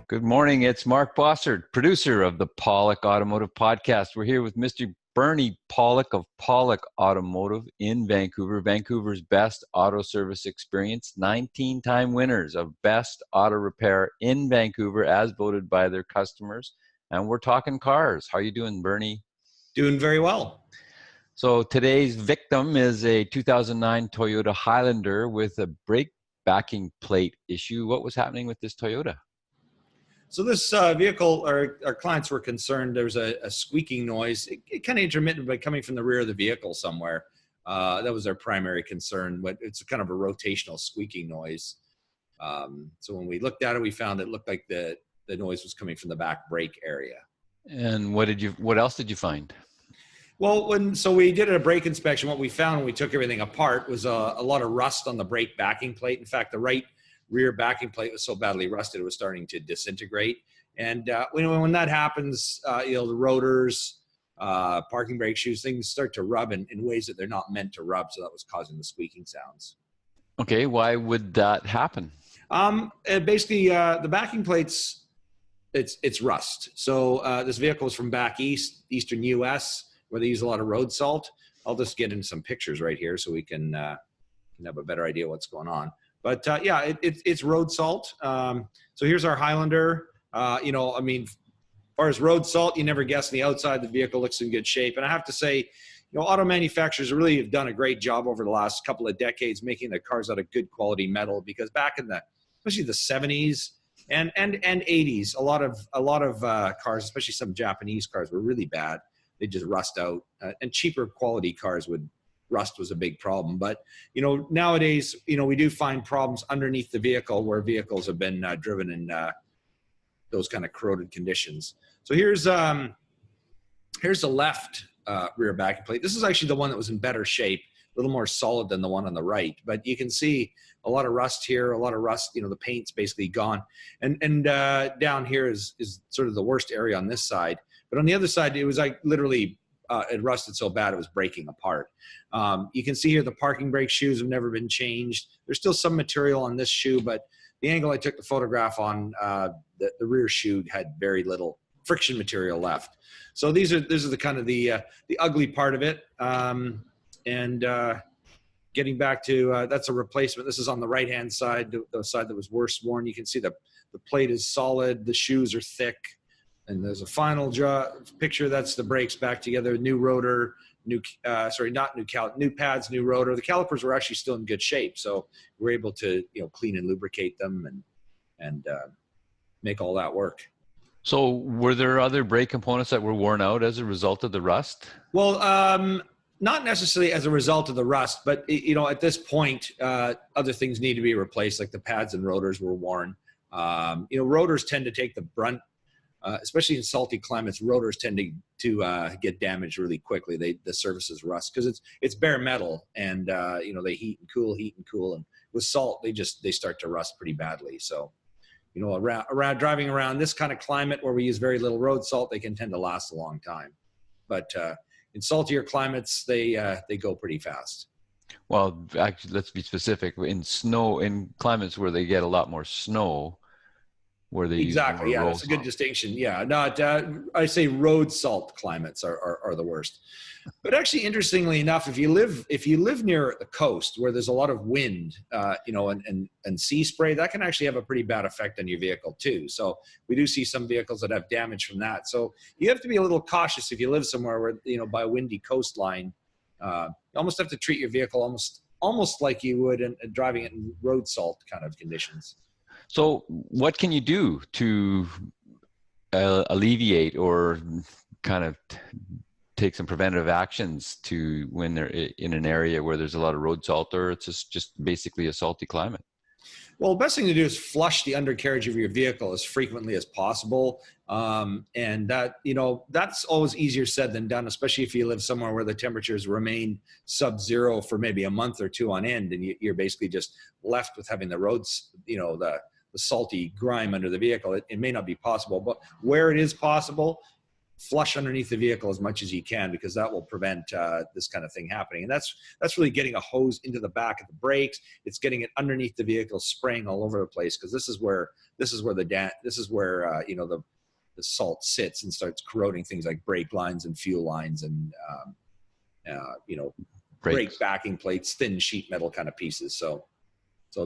Good morning. It's Mark Bossard, producer of the Pawlik Automotive podcast. We're here with Mr. Bernie Pawlik of Pawlik Automotive in Vancouver, Vancouver's best auto service experience, 19-time winners of best auto repair in Vancouver as voted by their customers. And we're talking cars. How are you doing, Bernie? Doing very well. So today's victim is a 2009 Toyota Highlander with a brake backing plate issue. What was happening with this Toyota? So this vehicle, our clients were concerned there was a squeaking noise. It kind of intermittent, but coming from the rear of the vehicle somewhere. That was their primary concern, but it's kind of a rotational squeaking noise. So when we looked at it, we found it looked like the noise was coming from the back brake area. And what else did you find? Well, so we did a brake inspection, what we found when we took everything apart was a lot of rust on the brake backing plate. In fact, the right rear backing plate was so badly rusted it was starting to disintegrate. And when that happens, the rotors, parking brake shoes, things start to rub in ways that they're not meant to rub. So that was causing the squeaking sounds. Okay, why would that happen? Basically, the backing plates, it's rust. So this vehicle is from back eastern U.S., where they use a lot of road salt. I'll just get into some pictures right here so we can have a better idea what's going on. But yeah, it's road salt. So here's our Highlander. As far as road salt, you never guess on the outside the vehicle looks in good shape. And I have to say, auto manufacturers really have done a great job over the last couple of decades making the cars out of good quality metal. Because back in especially the 70s and 80s, a lot of cars, especially some Japanese cars, were really bad. They just rust out, and cheaper quality cars rust was a big problem. But, nowadays, we do find problems underneath the vehicle where vehicles have been driven in those kind of corroded conditions. So here's the left rear backing plate. This is actually the one that was in better shape, a little more solid than the one on the right. But you can see a lot of rust here, a lot of rust, the paint's basically gone. And down here is sort of the worst area on this side. But on the other side, it was like literally, it rusted so bad it was breaking apart. You can see here the parking brake shoes have never been changed. There's still some material on this shoe, but the angle I took the photograph on, the rear shoe had very little friction material left. So this is the kind of the ugly part of it. Getting back to that's a replacement. This is on the right-hand side, the side that was worse worn. You can see the plate is solid. The shoes are thick. And there's a final picture. That's the brakes back together. New rotor, new pads, new rotor. The calipers were actually still in good shape, so we were able to clean and lubricate them and make all that work. So were there other brake components that were worn out as a result of the rust? Well, not necessarily as a result of the rust, but at this point, other things need to be replaced, like the pads and rotors were worn. Rotors tend to take the brunt. Especially in salty climates, rotors tend to get damaged really quickly. The surfaces rust because it's bare metal, and they heat and cool, and with salt they start to rust pretty badly. So, around driving around this kind of climate where we use very little road salt, they can tend to last a long time. But in saltier climates, they go pretty fast. Well, actually, let's be specific. In climates where they get a lot more snow. Exactly. Yeah, that's a good distinction. Yeah, I say road salt climates are the worst. But actually, interestingly enough, if you live near the coast where there's a lot of wind, and sea spray, that can actually have a pretty bad effect on your vehicle too. So we do see some vehicles that have damage from that. So you have to be a little cautious if you live somewhere where by a windy coastline. You almost have to treat your vehicle almost like you would in driving it in road salt kind of conditions. So what can you do to alleviate or kind of take some preventative actions to when they're in an area where there's a lot of road salt or it's just basically a salty climate? Well, the best thing to do is flush the undercarriage of your vehicle as frequently as possible. And that's always easier said than done, especially if you live somewhere where the temperatures remain sub-zero for maybe a month or two on end, and you're basically just left with having the roads, the salty grime under the vehicle. It may not be possible, but where it is possible, flush underneath the vehicle as much as you can, because that will prevent this kind of thing happening. And that's really getting a hose into the back of the brakes. It's getting it underneath the vehicle, spraying all over the place, because this is where the salt sits and starts corroding things like brake lines and fuel lines and brake backing plates, thin sheet metal kind of pieces. So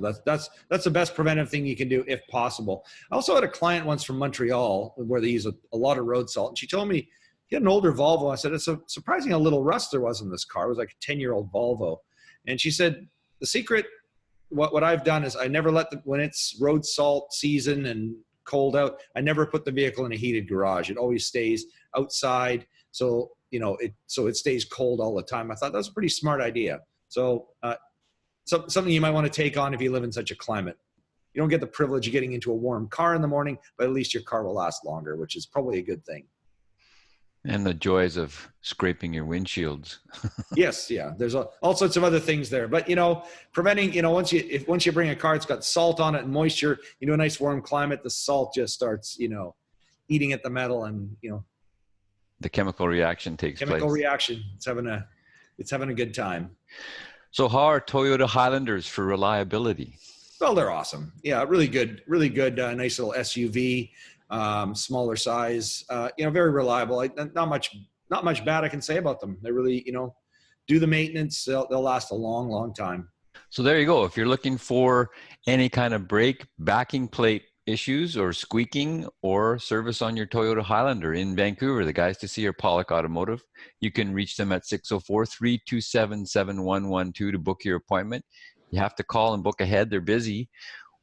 that's the best preventive thing you can do if possible. I also had a client once from Montreal where they use a lot of road salt, and she told me he had an older Volvo. I said, it's surprising how little rust there was in this car. It was like a 10-year-old Volvo. And she said, the secret, what I've done is I never when it's road salt season and cold out, I never put the vehicle in a heated garage. It always stays outside. So, it stays cold all the time. I thought that was a pretty smart idea. So, something you might want to take on if you live in such a climate. You don't get the privilege of getting into a warm car in the morning, but at least your car will last longer, which is probably a good thing. And the joys of scraping your windshields. Yes, yeah. There's all sorts of other things there. But, preventing, once you bring a car, it's got salt on it and moisture, a nice warm climate, the salt just starts, eating at the metal, and, the chemical reaction takes place. Chemical reaction. It's having a good time. So how are Toyota Highlanders for reliability? Well, they're awesome. Yeah, really good, nice little SUV, smaller size, very reliable. Not much bad I can say about them. They really, do the maintenance. They'll last a long, long time. So there you go. If you're looking for any kind of brake, backing plate issues or squeaking or service on your Toyota Highlander in Vancouver, the guys to see are Pawlik Automotive. You can reach them at 604-327-7112 to book your appointment. You have to call and book ahead. They're busy.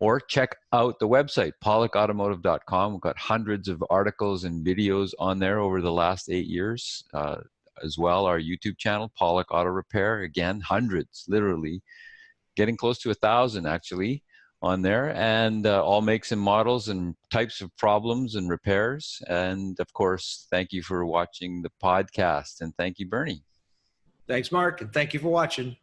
Or check out the website, pawlikautomotive.com. We've got hundreds of articles and videos on there over the last 8 years. As well, our YouTube channel, Pawlik Auto Repair. Again, hundreds, literally. Getting close to 1,000 actually on there, and all makes and models and types of problems and repairs. And of course, thank you for watching the podcast, and thank you, Bernie. Thanks, Mark, and thank you for watching.